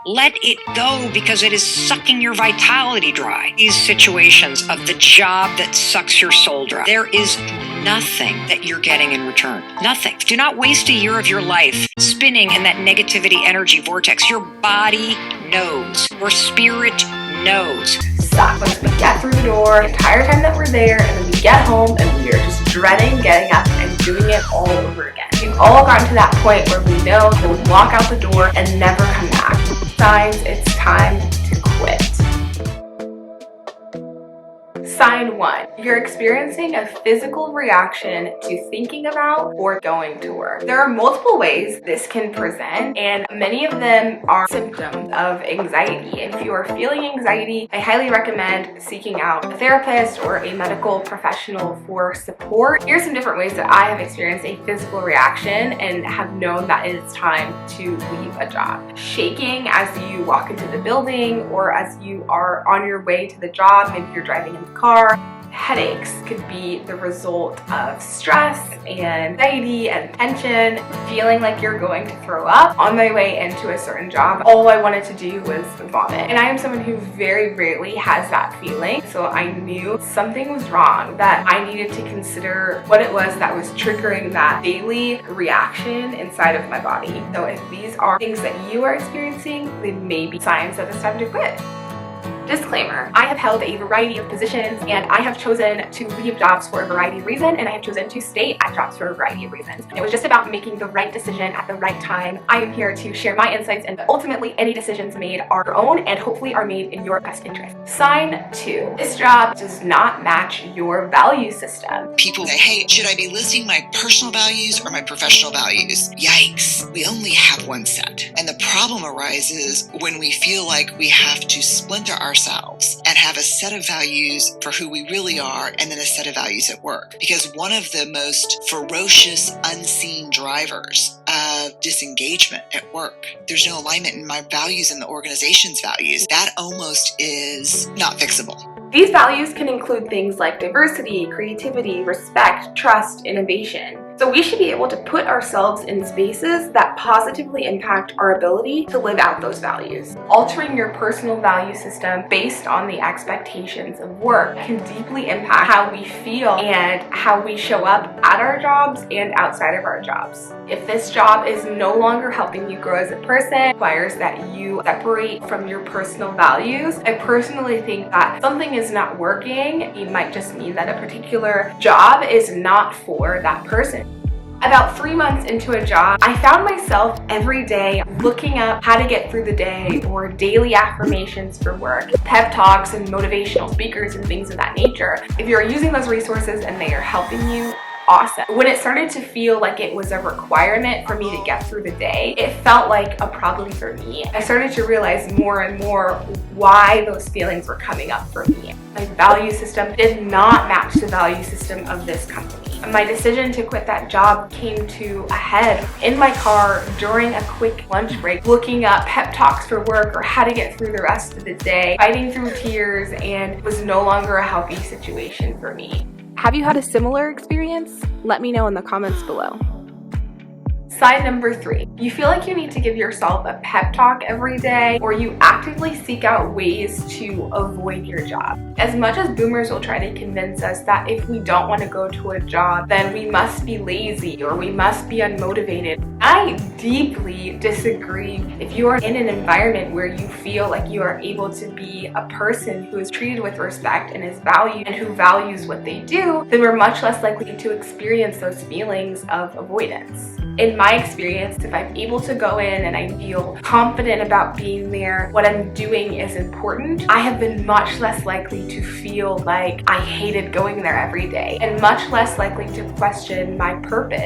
Let it go because it is sucking your vitality dry. These situations of the job that sucks your soul dry, there is nothing that you're getting in return. Nothing. Do not waste a year of your life spinning in that negativity energy vortex. Your body knows. Your spirit knows. Suck. Once we get through the door, the entire time that we're there, and then we get home and we are just dreading getting up and doing it all over again. We've all gotten to that point where we know we'll walk out the door and never come back. Signs it's time to quit. Sign 1. You're experiencing a physical reaction to thinking about or going to work. There are multiple ways this can present, and many of them are symptoms of anxiety. And if you are feeling anxiety, I highly recommend seeking out a therapist or a medical professional for support. Here's some different ways that I have experienced a physical reaction and have known that it's time to leave a job. Shaking as you walk into the building or as you are on your way to the job, maybe you're driving in the car. Headaches could be the result of stress and anxiety and tension, feeling like you're going to throw up. On my way into a certain job, all I wanted to do was vomit. And I am someone who very rarely has that feeling, so I knew something was wrong, that I needed to consider what it was that was triggering that daily reaction inside of my body. So if these are things that you are experiencing, they may be signs that it's time to quit. Disclaimer, I have held a variety of positions and I have chosen to leave jobs for a variety of reasons, and I have chosen to stay at jobs for a variety of reasons. It was just about making the right decision at the right time. I am here to share my insights, and ultimately any decisions made are your own and hopefully are made in your best interest. Sign 2. This job does not match your value system. People say, hey, should I be listing my personal values or my professional values? Yikes, we only have one set. And the problem arises when we feel like we have to splinter ourselves and have a set of values for who we really are and then a set of values at work. Because one of the most ferocious unseen drivers of disengagement at work, there's no alignment in my values and the organization's values. That almost is not fixable. These values can include things like diversity, creativity, respect, trust, innovation. So we should be able to put ourselves in spaces that positively impact our ability to live out those values. Altering your personal value system based on the expectations of work can deeply impact how we feel and how we show up at our jobs and outside of our jobs. If this job is no longer helping you grow as a person, requires that you separate from your personal values, I personally think that something is not working. It might just mean that a particular job is not for that person. About 3 months into a job, I found myself every day looking up how to get through the day or daily affirmations for work, pep talks and motivational speakers and things of that nature. If you're using those resources and they are helping you, awesome. When it started to feel like it was a requirement for me to get through the day, it felt like a problem for me. I started to realize more and more why those feelings were coming up for me. My value system did not match the value system of this company. My decision to quit that job came to a head in my car during a quick lunch break, looking up pep talks for work or how to get through the rest of the day, fighting through tears, and it was no longer a healthy situation for me. Have you had a similar experience? Let me know in the comments below. Sign number 3. You feel like you need to give yourself a pep talk every day, or you actively seek out ways to avoid your job. As much as boomers will try to convince us that if we don't want to go to a job, then we must be lazy or we must be unmotivated, I deeply disagree. If you are in an environment where you feel like you are able to be a person who is treated with respect and is valued and who values what they do, then we're much less likely to experience those feelings of avoidance. In my experience, if I'm able to go in and I feel confident about being there, what I'm doing is important, I have been much less likely to feel like I hated going there every day and much less likely to question my purpose